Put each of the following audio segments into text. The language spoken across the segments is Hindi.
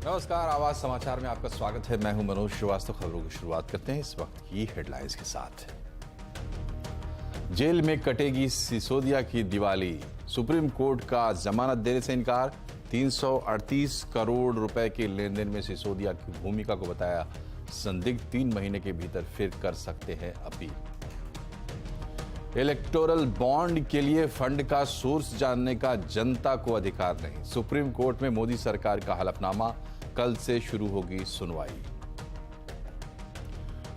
नमस्कार, आवाज समाचार में आपका स्वागत है। मैं हूं मनोज श्रीवास्तव। खबरों की शुरुआत करते हैं इस वक्त की हेडलाइंस के साथ। जेल में कटेगी सिसोदिया की दिवाली, सुप्रीम कोर्ट का जमानत देने से इनकार। 338 करोड़ रुपए के लेन देन में सिसोदिया की भूमिका को बताया संदिग्ध, 3 महीने के भीतर फिर कर सकते हैं अपील। इलेक्टोरल बॉन्ड के लिए फंड का सोर्स जानने का जनता को अधिकार नहीं, सुप्रीम कोर्ट में मोदी सरकार का हलफनामा, कल से शुरू होगी सुनवाई।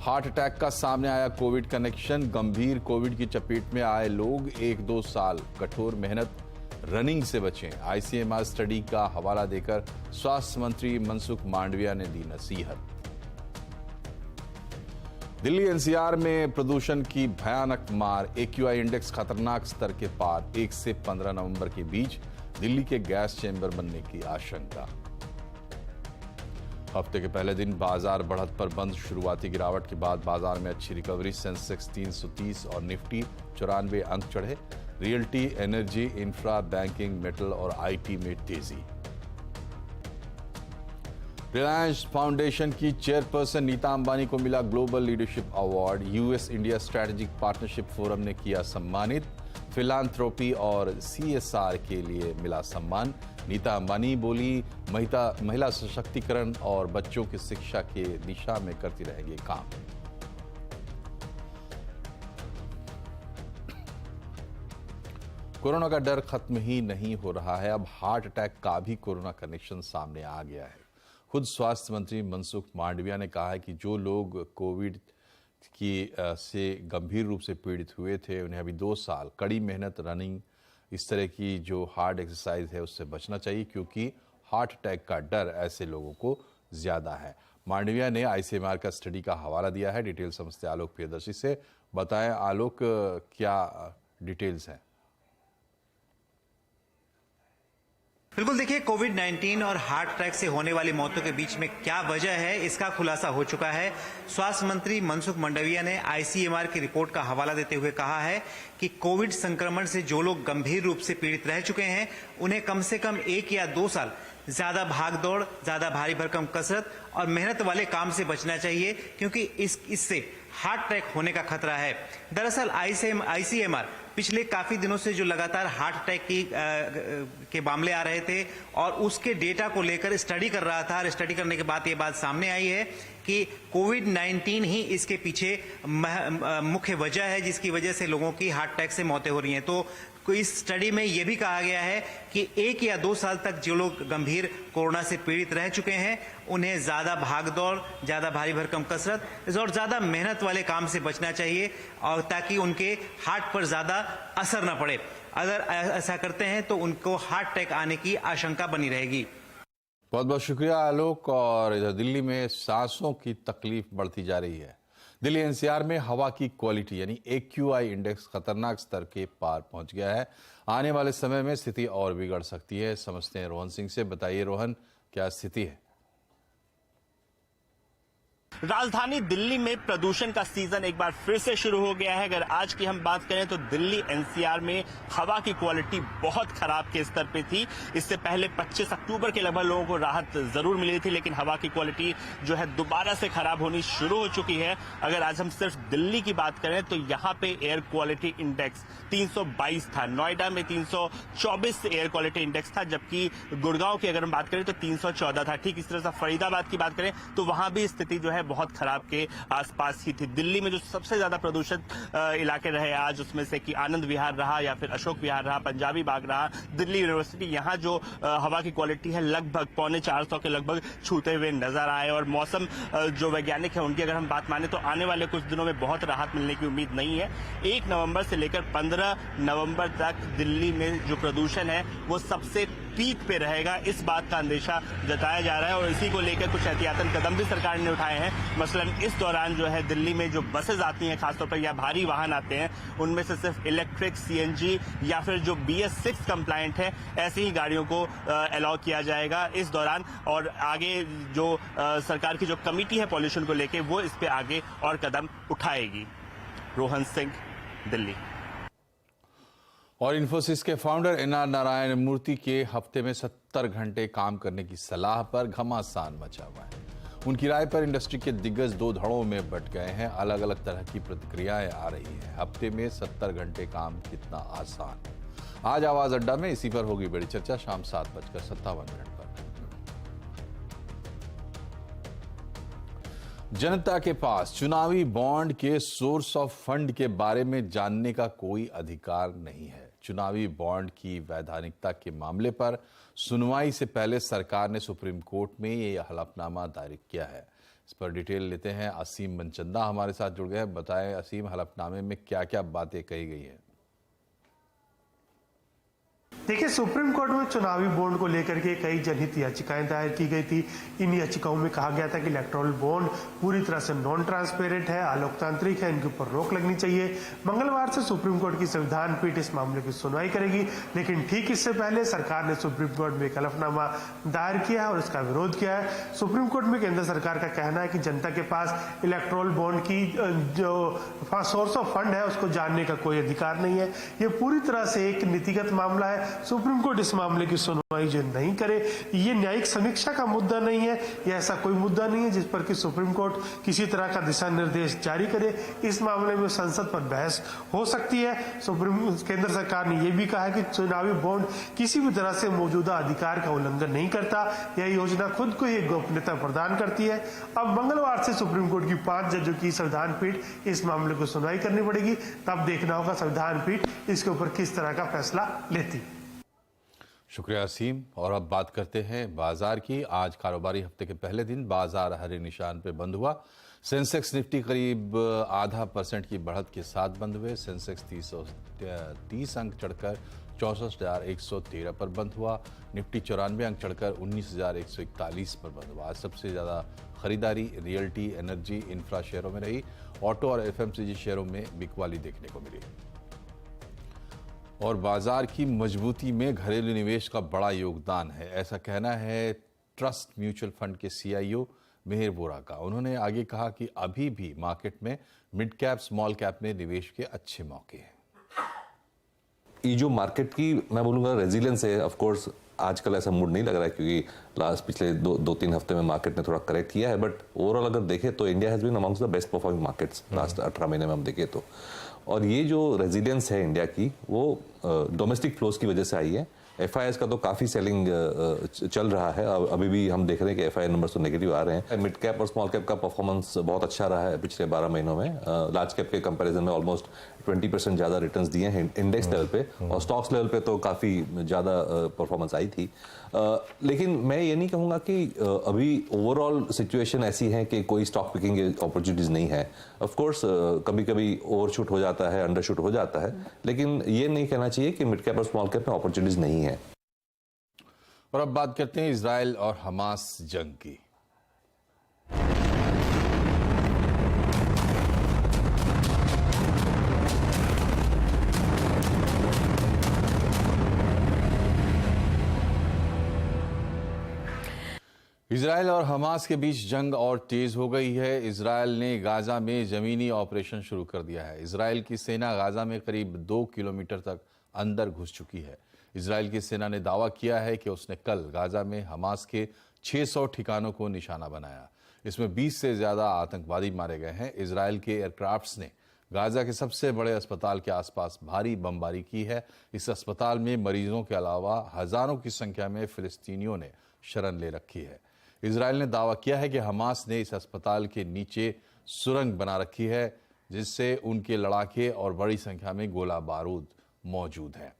हार्ट अटैक का सामने आया कोविड कनेक्शन, गंभीर कोविड की चपेट में आए लोग 1-2 साल कठोर मेहनत रनिंग से बचें। आईसीएमआर स्टडी का हवाला देकर स्वास्थ्य मंत्री मनसुख मांडविया ने दी नसीहत। दिल्ली एनसीआर में प्रदूषण की भयानक मार, एक्यूआई इंडेक्स खतरनाक स्तर के पार, 1 से 15 नवंबर के बीच दिल्ली के गैस चेंबर बनने की आशंका। हफ्ते के पहले दिन बाजार बढ़त पर बंद, शुरुआती गिरावट के बाद बाजार में अच्छी रिकवरी, सेंसेक्स 330 और निफ्टी 94 अंक चढ़े। Realty, energy, infra, banking, metal और आईटी में तेजी। रिलायंस फाउंडेशन की चेयरपर्सन नीता अंबानी को मिला global leadership award, US India strategic partnership forum ने किया सम्मानित। फिलांथ्रोपी और सीएसआर के लिए मिला सम्मान। नीता अंबानी बोली, महिला सशक्तिकरण और बच्चों की शिक्षा के दिशा में करती रहेंगे काम। कोरोना का डर खत्म ही नहीं हो रहा है, अब हार्ट अटैक का भी कोरोना कनेक्शन सामने आ गया है। खुद स्वास्थ्य मंत्री मनसुख मांडविया ने कहा है कि जो लोग कोविड से गंभीर रूप से पीड़ित हुए थे, उन्हें अभी 2 साल कड़ी मेहनत, रनिंग, इस तरह की जो हार्ड एक्सरसाइज है उससे बचना चाहिए, क्योंकि हार्ट अटैक का डर ऐसे लोगों को ज्यादा है। मांडविया ने आईसीएमआर का स्टडी का हवाला दिया है। डिटेल समझते आलोक प्रियदर्शी से। बताएं आलोक, क्या डिटेल्स हैं? बिल्कुल, देखिए, कोविड-19 और हार्ट अटैक से होने वाली मौतों के बीच में क्या वजह है, इसका खुलासा हो चुका है। स्वास्थ्य मंत्री मनसुख मांडविया ने आईसीएमआर की रिपोर्ट का हवाला देते हुए कहा है कि कोविड संक्रमण से जो लोग गंभीर रूप से पीड़ित रह चुके हैं, उन्हें कम से कम 1 या 2 साल ज्यादा भागदौड़, ज्यादा भारी भरकम कसरत और मेहनत वाले काम से बचना चाहिए, क्योंकि इससे हार्ट अटैक होने का खतरा है। दरअसल आईसीएमआर पिछले काफी दिनों से जो लगातार हार्ट अटैक के मामले आ रहे थे और उसके डेटा को लेकर स्टडी कर रहा था, और स्टडी करने के बाद ये बात सामने आई है कि कोविड-19 ही इसके पीछे मुख्य वजह है, जिसकी वजह से लोगों की हार्ट अटैक से मौतें हो रही हैं। तो इस स्टडी में यह भी कहा गया है कि 1 या 2 साल तक जो लोग गंभीर कोरोना से पीड़ित रह चुके हैं, उन्हें ज्यादा भागदौड़, ज्यादा भारी भरकम कसरत और ज्यादा मेहनत वाले काम से बचना चाहिए, और ताकि उनके हार्ट पर ज्यादा असर न पड़े। अगर ऐसा करते हैं तो उनको हार्ट अटैक आने की आशंका बनी रहेगी। बहुत बहुत शुक्रिया आलोक। और इधर दिल्ली में सांसों की तकलीफ बढ़ती जा रही है। दिल्ली एनसीआर में हवा की क्वालिटी यानी एक्यूआई इंडेक्स खतरनाक स्तर के पार पहुंच गया है। आने वाले समय में स्थिति और बिगड़ सकती है। समझते हैं रोहन सिंह से। बताइए रोहन, क्या स्थिति है? राजधानी दिल्ली में प्रदूषण का सीजन एक बार फिर से शुरू हो गया है। अगर आज की हम बात करें तो दिल्ली एनसीआर में हवा की क्वालिटी बहुत खराब के स्तर पे थी। इससे पहले 25 अक्टूबर के लगभग लोगों को राहत जरूर मिली थी, लेकिन हवा की क्वालिटी जो है दोबारा से खराब होनी शुरू हो चुकी है। अगर आज हम सिर्फ दिल्ली की बात करें तो यहाँ पे एयर क्वालिटी इंडेक्स 322 था, नोएडा में 324 एयर क्वालिटी इंडेक्स था, जबकि गुड़गांव की अगर हम बात करें तो 314 था। ठीक इस तरह से फरीदाबाद की बात करें तो वहां भी स्थिति जो है बहुत खराब के आसपास ही थी। दिल्ली में जो सबसे ज्यादा प्रदूषित इलाके रहे आज, उसमें से कि आनंद विहार रहा या फिर अशोक विहार रहा, पंजाबी बाग रहा, दिल्ली यूनिवर्सिटी, यहाँ जो हवा की क्वालिटी है लगभग 450 के लगभग छूते हुए नजर आए। और मौसम जो वैज्ञानिक है उनकी अगर हम बात माने तो आने वाले कुछ दिनों में बहुत राहत मिलने की उम्मीद नहीं है। 1 नवंबर से लेकर 15 नवंबर तक दिल्ली में जो प्रदूषण है वो सबसे पीक पे रहेगा, इस बात का अंदेशा जताया जा रहा है। और इसी को लेकर कुछ एहतियातन कदम भी सरकार ने उठाए हैं। मसलन इस दौरान जो है दिल्ली में जो बसेज आती हैं खासतौर पर या भारी वाहन आते हैं, उनमें से सिर्फ इलेक्ट्रिक, सीएनजी या फिर जो BS6 कंप्लायंट है, ऐसी ही गाड़ियों को अलाउ किया जाएगा इस दौरान। और आगे जो सरकार की जो कमेटी है पॉल्यूशन को लेकर, वो इस पे आगे और कदम उठाएगी। रोहन सिंह, दिल्ली। और इन्फोसिस के फाउंडर एनआर नारायण मूर्ति के हफ्ते में 70 घंटे काम करने की सलाह पर घमासान मचा हुआ है। उनकी राय पर इंडस्ट्री के दिग्गज दो धड़ों में बंट गए हैं। अलग अलग तरह की प्रतिक्रियाएं आ रही हैं। हफ्ते में 70 घंटे काम कितना आसान? आज आवाज अड्डा में इसी पर होगी बड़ी चर्चा, शाम 7:57 पर। जनता के पास चुनावी बॉन्ड के सोर्स ऑफ फंड के बारे में जानने का कोई अधिकार नहीं है। चुनावी बॉन्ड की वैधानिकता के मामले पर सुनवाई से पहले सरकार ने सुप्रीम कोर्ट में ये हलफनामा दायर किया है। इस पर डिटेल लेते हैं। असीम मनचंदा हमारे साथ जुड़ गए हैं। बताएं असीम, हलफनामे में क्या क्या बातें कही गई हैं? देखिए, सुप्रीम कोर्ट में चुनावी बॉन्ड को लेकर के कई जनहित याचिकाएं दायर की गई थी। इन याचिकाओं में कहा गया था कि इलेक्टोरल बॉन्ड पूरी तरह से नॉन ट्रांसपेरेंट है, अलोकतांत्रिक है, इनके ऊपर रोक लगनी चाहिए। मंगलवार से सुप्रीम कोर्ट की संविधान पीठ इस मामले की सुनवाई करेगी, लेकिन ठीक इससे पहले सरकार ने सुप्रीम कोर्ट में एक हलफनामा दायर किया है और इसका विरोध किया है। सुप्रीम कोर्ट में केंद्र सरकार का कहना है कि जनता के पास इलेक्टोरल बॉन्ड की जो सोर्स ऑफ फंड है उसको जानने का कोई अधिकार नहीं है। ये पूरी तरह से एक नीतिगत मामला है। सुप्रीम कोर्ट इस मामले की सुनवाई जो नहीं करे, ये न्यायिक समीक्षा का मुद्दा नहीं है। यह ऐसा कोई मुद्दा नहीं है जिस पर कि सुप्रीम कोर्ट किसी तरह का दिशा निर्देश जारी करे। इस मामले में संसद पर बहस हो सकती है। केंद्र सरकार ने यह भी कहा है कि चुनावी बॉन्ड किसी भी तरह से मौजूदा अधिकार का उल्लंघन नहीं करता। यह योजना खुद को ही गोपनीयता प्रदान करती है। अब मंगलवार से सुप्रीम कोर्ट की 5 जजों की संविधान पीठ इस मामले को सुनवाई करनी पड़ेगी। तब देखना होगा संविधान पीठ इसके ऊपर किस तरह का फैसला लेती। शुक्रिया असीम। और अब बात करते हैं बाजार की। आज कारोबारी हफ्ते के पहले दिन बाजार हरे निशान पे बंद हुआ। सेंसेक्स निफ्टी करीब 0.5% की बढ़त के साथ बंद हुए। सेंसेक्स 30 अंक चढ़कर 64,113 पर बंद हुआ। निफ्टी 94 अंक चढ़कर 19,141 पर बंद हुआ। आज सबसे ज्यादा खरीदारी रियल्टी, एनर्जी, इंफ्रा शेयरों में रही। ऑटो और एफएमसीजी शेयरों में बिकवाली देखने को मिली। और बाजार की मजबूती में घरेलू निवेश का बड़ा योगदान है, ऐसा कहना है ट्रस्ट म्यूचुअल फंड के सीईओ मेहर वोरा का। उन्होंने आगे कहा कि अभी भी मार्केट में मिड कैप, स्मॉल कैप में निवेश के अच्छे मौके हैं। ये जो मार्केट की मैं बोलूँगा रेजिलियंस है, ऑफ कोर्स आजकल ऐसा मूड नहीं लग रहा है क्योंकि पिछले दो तीन हफ्ते में मार्केट ने थोड़ा करेक्ट किया है। बट ओवरऑल अगर देखें तो India has been amongst the best performing markets last 18 महीने में हम देखें तो। और ये जो रेजिलियंस है इंडिया की वो डोमेस्टिक फ्लोज की वजह से आई है। एफआईआईएस का तो काफ़ी सेलिंग चल रहा है। अभी भी हम देख रहे हैं कि एफआईआई नंबर्स तो नेगेटिव आ रहे हैं। मिड कैप और स्मॉल कैप का परफॉर्मेंस बहुत अच्छा रहा है पिछले 12 महीनों में। लार्ज कैप के कंपैरिजन में ऑलमोस्ट 20% ज़्यादा रिटर्न्स दिए हैं इंडेक्स लेवल पे, और स्टॉक्स लेवल पे तो काफ़ी ज़्यादा परफॉर्मेंस आई थी। लेकिन मैं ये नहीं कहूँगा कि अभी ओवरऑल सिचुएशन ऐसी है कि कोई स्टॉक पिकिंग अपॉर्चुनिटीज़ नहीं है। ऑफ कोर्स कभी कभी ओवरशूट हो जाता है, अंडरशूट हो जाता है, लेकिन ये नहीं कहना चाहिए कि मिड कैप और स्मॉल कैप में अपॉर्चुनिटीज़ नहीं है। और अब बात करते हैं इजराइल और हमास जंग की। इजराइल और हमास के बीच जंग और तेज हो गई है। इजराइल ने गाजा में जमीनी ऑपरेशन शुरू कर दिया है। इजराइल की सेना गाजा में करीब 2 किलोमीटर तक अंदर घुस चुकी है। इजराइल की सेना ने दावा किया है कि उसने कल गाजा में हमास के 600 ठिकानों को निशाना बनाया। इसमें 20 से ज्यादा आतंकवादी मारे गए हैं। इजराइल के एयरक्राफ्ट्स ने गाजा के सबसे बड़े अस्पताल के आसपास भारी बमबारी की है। इस अस्पताल में मरीजों के अलावा हजारों की संख्या में फिलिस्तीनियों ने शरण ले रखी है। इजराइल ने दावा किया है कि हमास ने इस अस्पताल के नीचे सुरंग बना रखी है, जिससे उनके लड़ाके और बड़ी संख्या में गोला बारूद मौजूद है।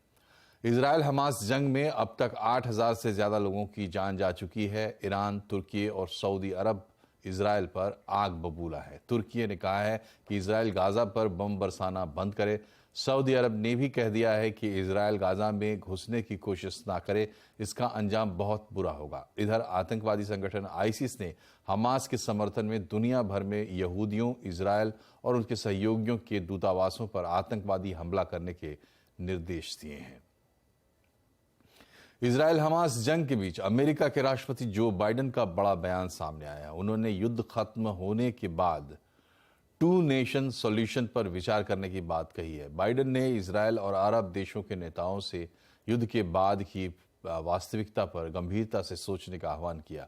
इजराइल हमास जंग में अब तक 8,000 से ज्यादा लोगों की जान जा चुकी है। ईरान, तुर्की और सऊदी अरब इजराइल पर आग बबूला है। तुर्की ने कहा है कि इजराइल गाजा पर बम बरसाना बंद करे। सऊदी अरब ने भी कह दिया है कि इजराइल गाजा में घुसने की कोशिश ना करे, इसका अंजाम बहुत बुरा होगा। इधर आतंकवादी संगठन आईसिस ने हमास के समर्थन में दुनिया भर में यहूदियों, इजराइल और उनके सहयोगियों के दूतावासों पर आतंकवादी हमला करने के निर्देश दिए हैं। इजराइल हमास जंग के बीच अमेरिका के राष्ट्रपति जो बाइडेन का बड़ा बयान सामने आया। उन्होंने युद्ध खत्म होने के बाद टू नेशन सॉल्यूशन पर विचार करने की बात कही है। बाइडेन ने इजरायल और अरब देशों के नेताओं से युद्ध के बाद की वास्तविकता पर गंभीरता से सोचने का आह्वान किया।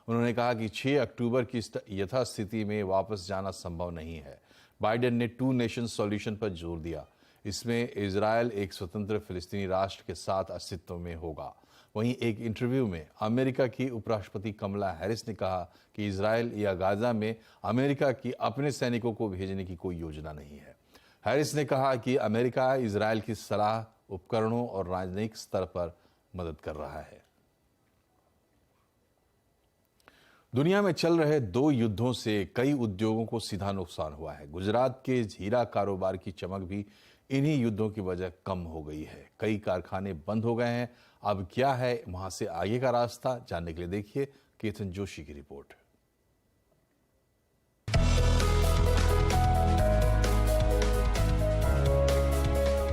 उन्होंने कहा कि 6 अक्टूबर की यथास्थिति में वापस जाना संभव नहीं है। बाइडेन ने टू नेशन सॉल्यूशन पर जोर दिया। इसमें इजरायल एक स्वतंत्र फिलिस्तीनी राष्ट्र के साथ अस्तित्व में होगा। वहीं एक इंटरव्यू में अमेरिका की उपराष्ट्रपति कमला हैरिस ने कहा कि इजरायल या गाजा में अमेरिका की अपने सैनिकों को भेजने की कोई योजना नहीं है। हैरिस ने कहा कि अमेरिका इजरायल की सलाह, उपकरणों और राजनयिक स्तर पर मदद कर रहा है। दुनिया में चल रहे 2 युद्धों से कई उद्योगों को सीधा नुकसान हुआ है। गुजरात के हीरा कारोबार की चमक भी इन्हीं युद्धों की वजह कम हो गई है। कई कारखाने बंद हो गए हैं। अब क्या है वहां से आगे का रास्ता, जानने के लिए देखिए केतन जोशी की रिपोर्ट।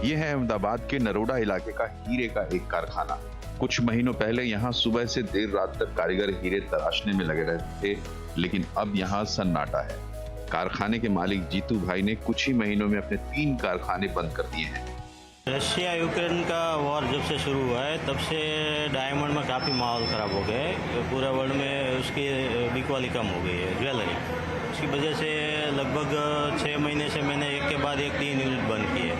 यह है अहमदाबाद के नरोडा इलाके का हीरे का एक कारखाना। कुछ महीनों पहले यहाँ सुबह से देर रात तक कारीगर हीरे तराशने में लगे रहते थे, लेकिन अब यहाँ सन्नाटा है। कारखाने के मालिक जीतू भाई ने कुछ ही महीनों में अपने 3 कारखाने बंद कर दिए हैं। रशिया यूक्रेन का वॉर जब से शुरू हुआ है तब से डायमंड में काफ़ी माहौल ख़राब हो गया है। पूरे वर्ल्ड में उसकी बिकवाली कम हो गई है ज्वेलरी। उसकी वजह से लगभग 6 महीने से मैंने एक के बाद एक 3 यूनिट बंद किए।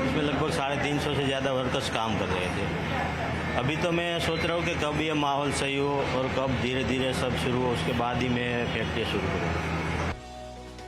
इसमें लगभग 350 से ज़्यादा वर्कर्स काम कर रहे थे। अभी तो मैं सोच रहा हूँ कि कब ये माहौल सही हो और कब धीरे धीरे सब शुरू हो, उसके बाद ही मैं फैक्ट्री शुरू करूँ।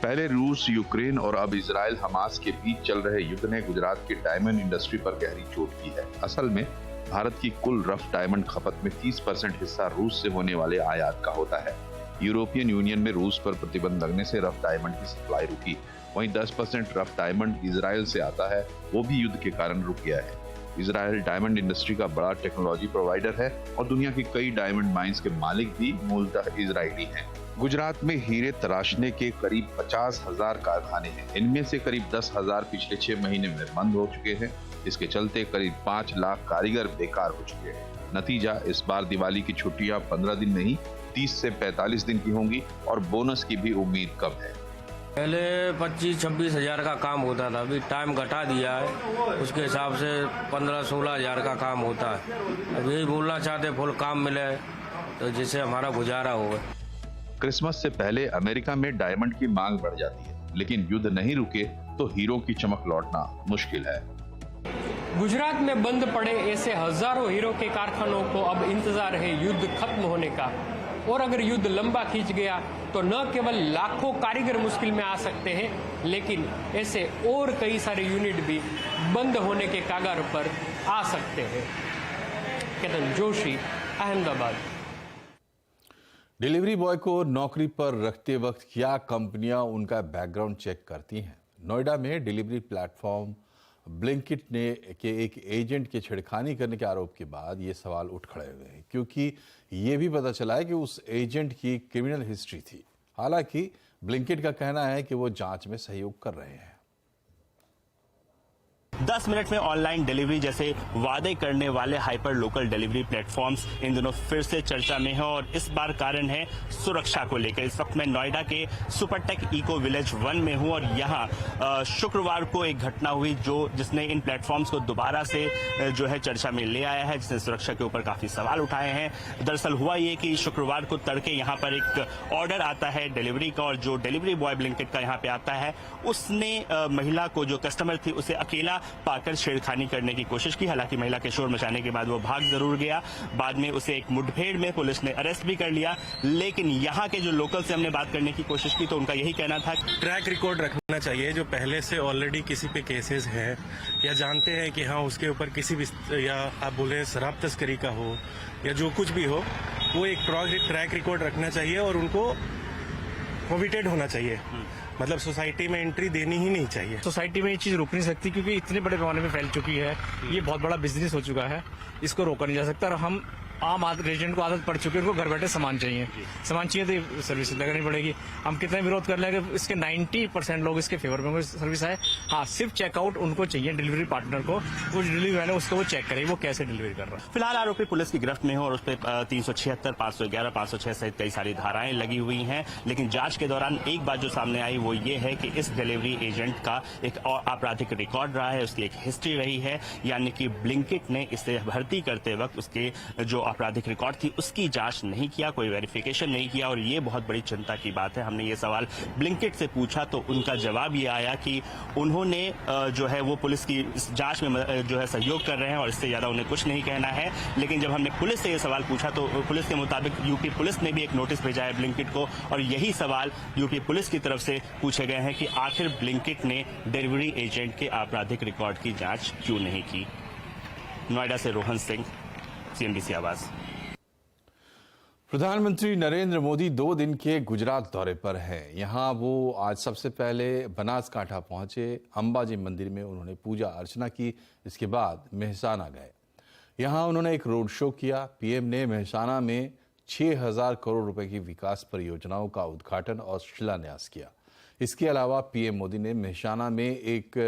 पहले रूस, यूक्रेन और अब इजराइल हमास के बीच चल रहे युद्ध ने गुजरात की डायमंड इंडस्ट्री पर गहरी चोट की है। असल में भारत की कुल रफ डायमंड खपत में 30% हिस्सा रूस से होने वाले आयात का होता है। यूरोपियन यूनियन में रूस पर प्रतिबंध लगने से रफ डायमंड की सप्लाई रुकी। वहीं 10% रफ डायमंड इजराइल से आता है, वो भी युद्ध के कारण रुक गया है। इजराइल डायमंड इंडस्ट्री का बड़ा टेक्नोलॉजी प्रोवाइडर है और दुनिया की कई डायमंड माइंस के मालिक भी मूलतः इजरायली हैं। गुजरात में हीरे तराशने के करीब 50,000 कारखाने हैं। इनमें से करीब 10,000 पिछले 6 महीने में बंद हो चुके हैं। इसके चलते करीब 5 लाख कारीगर बेकार हो चुके हैं। नतीजा, इस बार दिवाली की छुट्टियां 15 दिन नहीं 30 से 45 दिन की होंगी और बोनस की भी उम्मीद कम है। पहले 25-26 हजार का काम होता था, अभी टाइम घटा दिया है। उसके हिसाब से 15-16 हजार का काम होता है। अब यही बोलना चाहते फुल काम मिले तो जिससे हमारा गुजारा होगा। क्रिसमस से पहले अमेरिका में डायमंड की मांग बढ़ जाती है, लेकिन युद्ध नहीं रुके तो हीरो की चमक लौटना मुश्किल है। गुजरात में बंद पड़े ऐसे हजारों हीरो के कारखानों को अब इंतजार है युद्ध खत्म होने का। और अगर युद्ध लंबा खींच गया तो न केवल लाखों कारीगर मुश्किल में आ सकते हैं, लेकिन ऐसे और कई सारे यूनिट भी बंद होने के कगार पर आ सकते हैं। केतन जोशी, अहमदाबाद। डिलीवरी बॉय को नौकरी पर रखते वक्त क्या कंपनियां उनका बैकग्राउंड चेक करती हैं? नोएडा में डिलीवरी प्लेटफॉर्म ब्लिंकिट ने के एक एजेंट के छेड़खानी करने के आरोप के बाद ये सवाल उठ खड़े हुए हैं, क्योंकि ये भी पता चला है कि उस एजेंट की क्रिमिनल हिस्ट्री थी। हालांकि ब्लिंकिट का कहना है कि वो जांच में सहयोग कर रहे हैं। 10 मिनट में ऑनलाइन डिलीवरी जैसे वादे करने वाले हाइपर लोकल डिलीवरी प्लेटफॉर्म्स इन दिनों फिर से चर्चा में हैं और इस बार कारण है सुरक्षा को लेकर। इस वक्त मैं नोएडा के सुपरटेक इको विलेज 1 में हूं और यहां शुक्रवार को एक घटना हुई जिसने इन प्लेटफॉर्म्स को दोबारा से जो है चर्चा में ले आया है, जिसने सुरक्षा के ऊपर काफी सवाल उठाए हैं। दरअसल हुआ ये कि शुक्रवार को तड़के यहाँ पर एक ऑर्डर आता है डिलीवरी का और जो डिलीवरी बॉय ब्लिंकिट का यहाँ पे आता है उसने महिला को, जो कस्टमर थी, उसे अकेला पाकर छेड़खानी करने की कोशिश की। हालांकि महिला के शोर मचाने के बाद वो भाग जरूर गया। बाद में उसे एक मुठभेड़ में पुलिस ने अरेस्ट भी कर लिया। लेकिन यहाँ के जो लोकल से हमने बात करने की कोशिश की तो उनका यही कहना था, ट्रैक रिकॉर्ड रखना चाहिए। जो पहले से ऑलरेडी किसी पे केसेस है या जानते हैं कि हाँ उसके ऊपर किसी भी, या आप बोले शराब तस्करी का हो या जो कुछ भी हो, वो एक ट्रैक रिकॉर्ड रखना चाहिए और उनको प्रोविटेड होना चाहिए। मतलब सोसाइटी में एंट्री देनी ही नहीं चाहिए। सोसाइटी में ये चीज रुक नहीं सकती क्योंकि इतने बड़े पैमाने में फैल चुकी है। ये बहुत बड़ा बिजनेस हो चुका है, इसको रोका नहीं जा सकता। और हम आम रेजिडेंट को आदत पड़ चुकी है, उनको घर बैठे सामान चाहिए तो सर्विस लगानी पड़ेगी। हम कितने विरोध कर लेंगे, इसके 90% लोग इसके फेवर में सर्विस है। हाँ, सिर्फ चेकआउट उनको चाहिए, डिलीवरी पार्टनर को, वो डिलीवरी मैन है उसको वो चेक करे वो कैसे डिलीवरी कर रहा है। फिलहाल आरोपी पुलिस की गिरफ्त में हो और उस पर 376, 511, 506 सहित कई सारी धाराएं लगी हुई हैं। लेकिन जांच के दौरान एक बात जो सामने आई वो ये है कि इस डिलीवरी एजेंट का एक और आपराधिक रिकॉर्ड रहा है, उसकी एक हिस्ट्री रही है, यानी कि ब्लिंकिट ने इसे भर्ती करते वक्त उसके जो आपराधिक रिकॉर्ड थी उसकी जांच नहीं किया, कोई वेरिफिकेशन नहीं किया। और ये बहुत बड़ी चिंता की बात है। हमने ये सवाल ब्लिंकिट से पूछा तो उनका जवाब ये आया कि उन्होंने जो है वो पुलिस की जांच में जो है सहयोग कर रहे हैं और इससे ज्यादा उन्हें कुछ नहीं कहना है। लेकिन जब हमने पुलिस से ये सवाल पूछा तो पुलिस के मुताबिक यूपी पुलिस ने भी एक नोटिस भेजा है ब्लिंकिट को और यही सवाल यूपी पुलिस की तरफ से पूछे गए हैं कि आखिर ब्लिंकिट ने डिलीवरी एजेंट के आपराधिक रिकॉर्ड की जांच क्यों नहीं की। नोएडा से रोहन सिंह, CNBC आवाज। प्रधानमंत्री नरेंद्र मोदी 2 दिन के गुजरात दौरे पर हैं। यहां वो आज सबसे पहले बनासकांठा पहुंचे। अंबाजी मंदिर में उन्होंने पूजा अर्चना की। इसके बाद मेहसाना गए। यहां उन्होंने एक रोड शो किया। पीएम ने मेहसाना में 6000 करोड़ रुपए की विकास परियोजनाओं का उद्घाटन और शिलान्यास किया। इसके अलावा पीएम मोदी ने मेहसाना में एक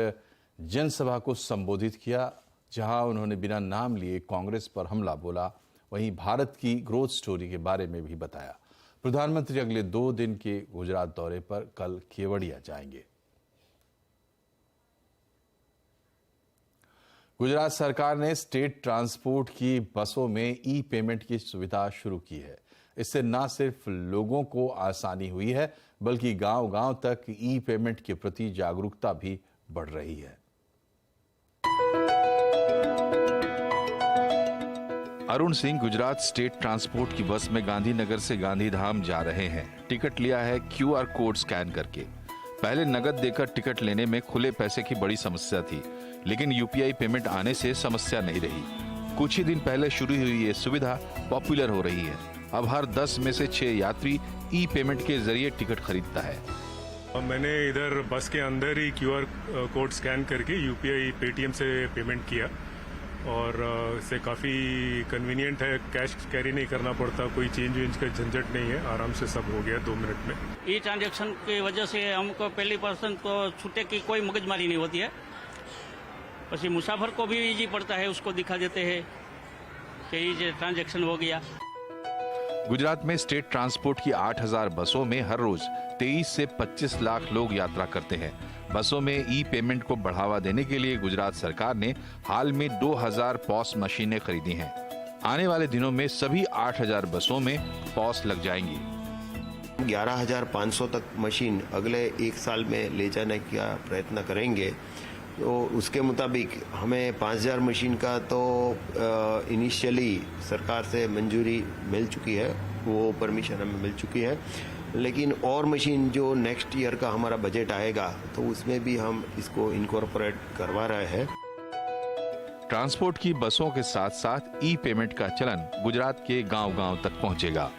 जनसभा को संबोधित किया, जहां उन्होंने बिना नाम लिए कांग्रेस पर हमला बोला। वहीं भारत की ग्रोथ स्टोरी के बारे में भी बताया। प्रधानमंत्री अगले 2 दिन के गुजरात दौरे पर कल केवड़िया जाएंगे। गुजरात सरकार ने स्टेट ट्रांसपोर्ट की बसों में ई पेमेंट की सुविधा शुरू की है। इससे न सिर्फ लोगों को आसानी हुई है, बल्कि गांव-गांव तक ई पेमेंट के प्रति जागरूकता भी बढ़ रही है। अरुण सिंह गुजरात स्टेट ट्रांसपोर्ट की बस में गांधीनगर से गांधीधाम जा रहे हैं। टिकट लिया है QR कोड स्कैन करके। पहले नकद देकर टिकट लेने में खुले पैसे की बड़ी समस्या थी, लेकिन UPI पेमेंट आने से समस्या नहीं रही। कुछ ही दिन पहले शुरू हुई ये सुविधा पॉपुलर हो रही है। अब हर 10 में से 6 यात्री ई पेमेंट के जरिए टिकट खरीदता है। मैंने इधर बस के अंदर ही QR कोड स्कैन करके UPI पेटीएम से पेमेंट किया और इससे काफ़ी कन्वीनियंट है। कैश कैरी नहीं करना पड़ता, कोई चेंज वेंज का झंझट नहीं है, आराम से सब हो गया 2 मिनट में। ई ट्रांजैक्शन की वजह से हमको पहली पर्सन को छूटे की कोई मगजमारी नहीं होती है। પછી मुसाफिर को भी इजी पड़ता है, उसको दिखा देते हैं कि ये ट्रांजैक्शन हो गया। गुजरात में स्टेट ट्रांसपोर्ट की 8000 बसों में हर रोज 23 से 25 लाख लोग यात्रा करते हैं। बसों में ई पेमेंट को बढ़ावा देने के लिए गुजरात सरकार ने हाल में 2000 पॉस मशीनें खरीदी हैं। आने वाले दिनों में सभी 8000 बसों में पॉस लग जाएंगी। 11,500 तक मशीन अगले 1 साल में ले जाने का प्रयत्न करेंगे। तो उसके मुताबिक हमें 5000 मशीन का तो इनिशियली सरकार से मंजूरी मिल चुकी है, वो परमिशन हमें मिल चुकी है। लेकिन और मशीन जो नेक्स्ट ईयर का हमारा बजट आएगा तो उसमें भी हम इसको इनकॉर्पोरेट करवा रहे हैं। ट्रांसपोर्ट की बसों के साथ साथ ई पेमेंट का चलन गुजरात के गांव-गांव तक पहुंचेगा।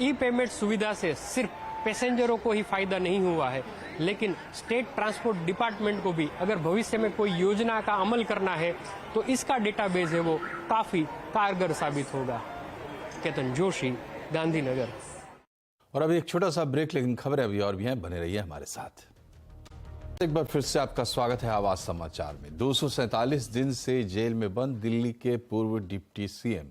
ई पेमेंट सुविधा से सिर्फ पैसेंजरों को ही फायदा नहीं हुआ है, लेकिन स्टेट ट्रांसपोर्ट डिपार्टमेंट को भी अगर भविष्य में कोई योजना का अमल करना है तो इसका डेटाबेस है वो काफी कारगर साबित होगा। केतन जोशी, गांधीनगर। और अभी एक छोटा सा ब्रेक, लेकिन खबरें अभी और भी हैं, बने रहिए हमारे साथ। एक बार फिर से आपका स्वागत है आवाज समाचार में। 247 दिन से जेल में बंद दिल्ली के पूर्व डिप्टी CM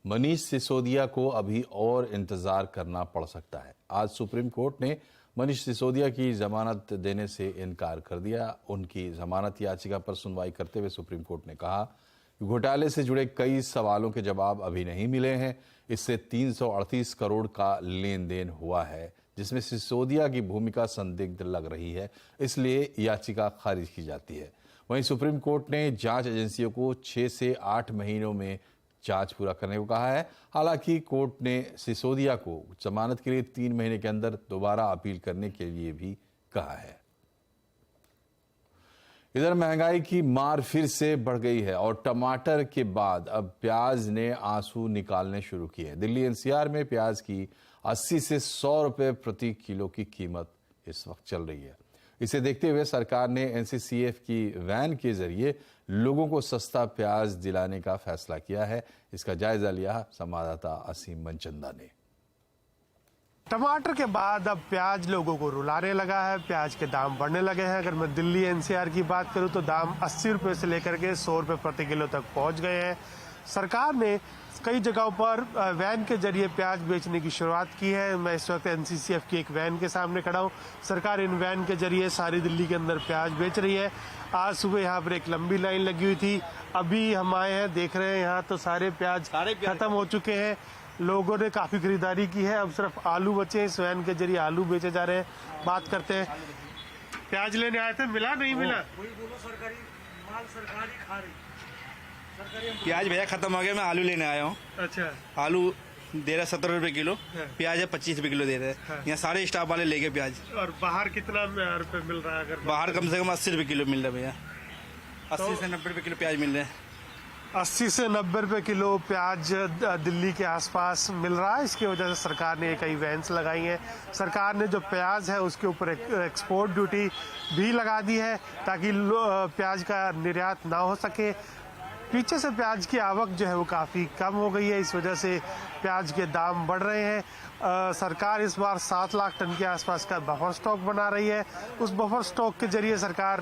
मनीष सिसोदिया को अभी और इंतजार करना पड़ सकता है। आज सुप्रीम कोर्ट ने मनीष सिसोदिया की जमानत देने से इनकार कर दिया। उनकी जमानत याचिका पर सुनवाई करते हुए सुप्रीम कोर्ट ने कहा कि घोटाले से जुड़े कई सवालों के जवाब अभी नहीं मिले हैं। इससे 338 करोड़ का लेन देन हुआ है, जिसमें सिसोदिया की भूमिका संदिग्ध लग रही है, इसलिए याचिका खारिज की जाती है। वहीं सुप्रीम कोर्ट ने जांच एजेंसियों को 6 से 8 महीनों में जांच पूरा करने को कहा है। हालांकि कोर्ट ने सिसोदिया को जमानत के लिए 3 महीने के अंदर दोबारा अपील करने के लिए भी कहा है। इधर महंगाई की मार फिर से बढ़ गई है और टमाटर के बाद अब प्याज ने आंसू निकालने शुरू किए। दिल्ली NCR में प्याज की 80 से 100 रुपए प्रति किलो की कीमत इस वक्त चल रही है। इसे देखते हुए सरकार ने एनसीसीएफ की वैन के जरिए लोगों को सस्ता प्याज दिलाने का फैसला किया है। इसका जायजा लिया संवाददाता असीम मनचंदा ने। टमाटर के बाद अब प्याज लोगों को रुलाने लगा है। प्याज के दाम बढ़ने लगे हैं। अगर मैं दिल्ली एनसीआर की बात करूं तो दाम 80 रुपए से लेकर के 100 रुपए प्रति किलो तक पहुंच गए हैं। सरकार ने कई जगहों पर वैन के जरिए प्याज बेचने की शुरुआत की है। मैं इस वक्त एनसीसीएफ की एक वैन के सामने खड़ा हूं। सरकार इन वैन के जरिए सारी दिल्ली के अंदर प्याज बेच रही है। आज सुबह यहाँ पर एक लंबी लाइन लगी हुई थी। अभी हम आए हैं, देख रहे हैं यहाँ तो सारे प्याज खत्म हो चुके हैं। लोगों ने काफी खरीदारी की है। अब सिर्फ आलू बचे हैं। इस वैन के जरिए आलू बेचे जा रहे हैं। बात करते हैं, प्याज लेने आए थे, मिला नहीं मिला? सरकारी माल सरकारी खा रही। प्याज भैया खत्म हो गया, मैं आलू लेने आया हूँ। अच्छा, आलू दे रहा 70 रुपए किलो, प्याज है 25 रुपए किलो दे रहे हैं। यहाँ सारे स्टाफ वाले ले गए प्याज। और बाहर कितना रुपए मिल रहा है? अगर बाहर कम से कम 80 रुपए किलो मिल रहा है भैया। 80 से 90 रुपए किलो प्याज मिल रहे हैं। 80 से 90 रुपए किलो प्याज दिल्ली के आसपास मिल रहा है। इसकी वजह से सरकार ने कई वैन्स लगाई हैं। सरकार ने जो प्याज है उसके ऊपर एक्सपोर्ट ड्यूटी भी लगा दी है ताकि प्याज का निर्यात ना हो सके। पीछे से प्याज की आवक जो है वो काफ़ी कम हो गई है। इस वजह से प्याज के दाम बढ़ रहे हैं। सरकार इस बार 7 लाख टन के आसपास का बफर स्टॉक बना रही है। उस बफर स्टॉक के जरिए सरकार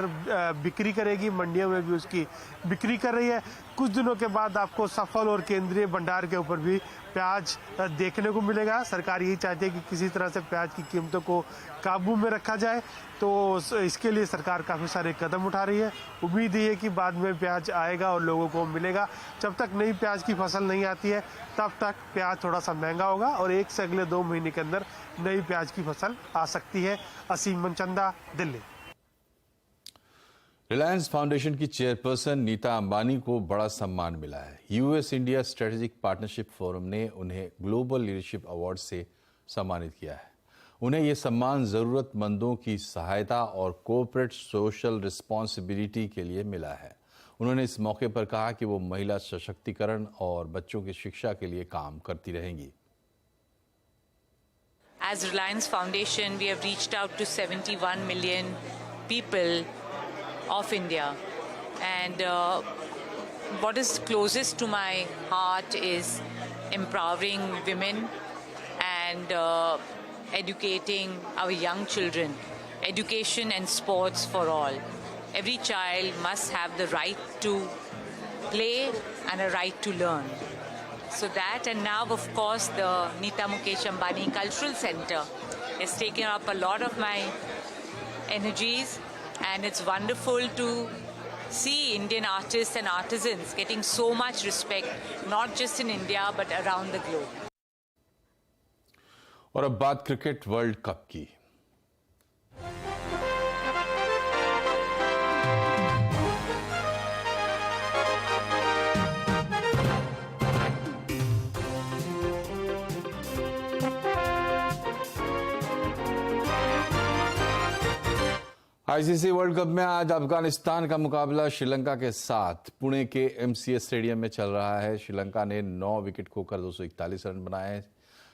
बिक्री करेगी। मंडियों में भी उसकी बिक्री कर रही है। कुछ दिनों के बाद आपको सफल और केंद्रीय भंडार के ऊपर भी प्याज देखने को मिलेगा। सरकार यही चाहती है कि किसी तरह से प्याज की कीमतों को काबू में रखा जाए, तो इसके लिए सरकार काफ़ी सारे कदम उठा रही है। उम्मीद है कि बाद में प्याज आएगा और लोगों को मिलेगा। जब तक नई प्याज की फसल नहीं आती है तब तक प्याज थोड़ा सा महंगा होगा और 1 से अगले 2 महीने के अंदर नई प्याज की फसल आ सकती है। असीम मनचंदा, दिल्ली। रिलायंस फाउंडेशन की चेयरपर्सन नीता अंबानी को बड़ा सम्मान मिला है। US India strategic partnership forum ने उन्हें ग्लोबल लीडरशिप अवार्ड से सम्मानित किया है। उन्हें यह सम्मान जरूरतमंदों की सहायता और कोऑपरेट सोशल रिस्पॉन्सिबिलिटी के लिए मिला है। उन्होंने इस मौके पर कहा कि वो महिला सशक्तिकरण और बच्चों की शिक्षा के लिए काम करती रहेंगी। As Reliance Foundation, we have reached out to 71 million people of India, and what is closest to my heart is empowering women and educating our young children. Education and sports for all. Every child must have the right to play and a right to learn. So that, and now of course the Nita Mukesh Ambani Cultural Center has taken up a lot of my energies, and it's wonderful to see Indian artists and artisans getting so much respect, not just in India but around the globe. और अब बात क्रिकेट वर्ल्ड कप की। आईसीसी वर्ल्ड कप में आज अफगानिस्तान का मुकाबला श्रीलंका के साथ पुणे के एमसीएस स्टेडियम में चल रहा है। श्रीलंका ने 9 विकेट खोकर 241 रन बनाए हैं।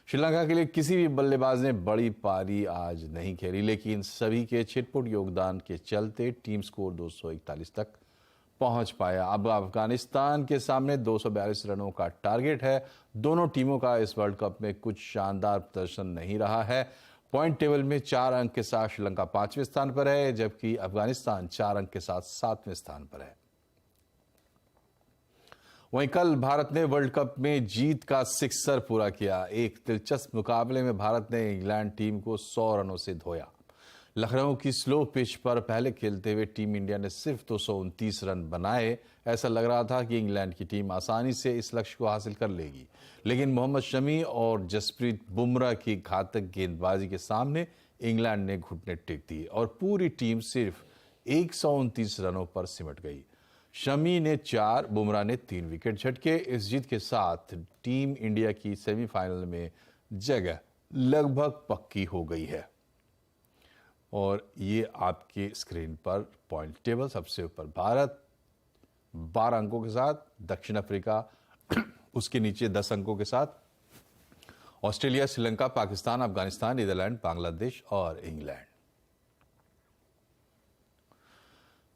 श्रीलंका के लिए किसी भी बल्लेबाज ने बड़ी पारी आज नहीं खेली, लेकिन सभी के छिटपुट योगदान के चलते टीम स्कोर 241 तक पहुंच पाया। अब अफगानिस्तान के सामने 242 रनों का टारगेट है। दोनों टीमों का इस वर्ल्ड कप में कुछ शानदार प्रदर्शन नहीं रहा है। पॉइंट टेबल में 4 अंक के साथ श्रीलंका 5वें स्थान पर है, जबकि अफगानिस्तान 4 अंक के साथ 7वें स्थान पर है। वहीं कल भारत ने वर्ल्ड कप में जीत का सिक्सर पूरा किया। एक दिलचस्प मुकाबले में भारत ने इंग्लैंड टीम को 100 रनों से धोया। लखनऊ की स्लो पिच पर पहले खेलते हुए टीम इंडिया ने सिर्फ 229 रन बनाए। ऐसा लग रहा था कि इंग्लैंड की टीम आसानी से इस लक्ष्य को हासिल कर लेगी, लेकिन मोहम्मद शमी और जसप्रीत बुमराह की घातक गेंदबाजी के सामने इंग्लैंड ने घुटने टेक दिए और पूरी टीम सिर्फ 129 रनों पर सिमट गई। शमी ने 4, बुमराह ने 3 विकेट झटके। इस जीत के साथ टीम इंडिया की सेमीफाइनल में जगह लगभग पक्की हो गई है। और ये आपके स्क्रीन पर पॉइंट टेबल। सबसे ऊपर भारत 12 अंकों के साथ, दक्षिण अफ्रीका उसके नीचे 10 अंकों के साथ, ऑस्ट्रेलिया, श्रीलंका, पाकिस्तान, अफगानिस्तान, नीदरलैंड, बांग्लादेश और इंग्लैंड।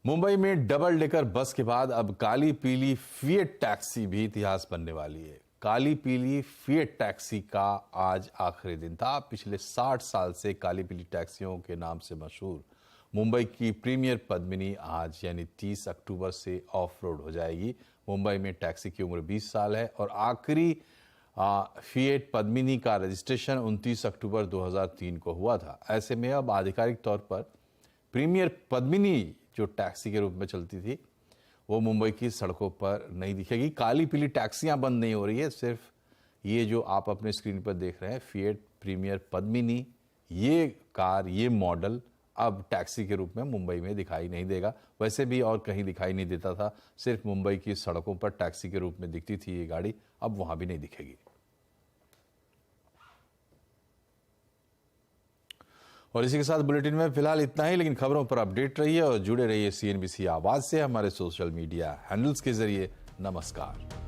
मुंबई में डबल डेकर बस के बाद अब काली पीली फिएट टैक्सी भी इतिहास बनने वाली है। काली पीली फिएट टैक्सी का आज आखिरी दिन था। पिछले 60 साल से काली पीली टैक्सियों के नाम से मशहूर मुंबई की प्रीमियर पद्मिनी आज यानी 30 अक्टूबर से ऑफ रोड हो जाएगी। मुंबई में टैक्सी की उम्र 20 साल है और आखिरी फिएट पद्मिनी का रजिस्ट्रेशन 29 अक्टूबर 2003 को हुआ था। ऐसे में अब आधिकारिक तौर पर प्रीमियर पद्मिनी जो टैक्सी के रूप में चलती थी वो मुंबई की सड़कों पर नहीं दिखेगी। काली पीली टैक्सियां बंद नहीं हो रही है, सिर्फ ये जो आप अपने स्क्रीन पर देख रहे हैं फिएट प्रीमियर पद्मिनी, ये कार, ये मॉडल अब टैक्सी के रूप में मुंबई में दिखाई नहीं देगा। वैसे भी और कहीं दिखाई नहीं देता था, सिर्फ मुंबई की सड़कों पर टैक्सी के रूप में दिखती थी ये गाड़ी, अब वहां भी नहीं दिखेगी। और इसी के साथ बुलेटिन में फिलहाल इतना ही, लेकिन खबरों पर अपडेट रहिए और जुड़े रहिए CNBC आवाज से हमारे सोशल मीडिया हैंडल्स के जरिए। नमस्कार।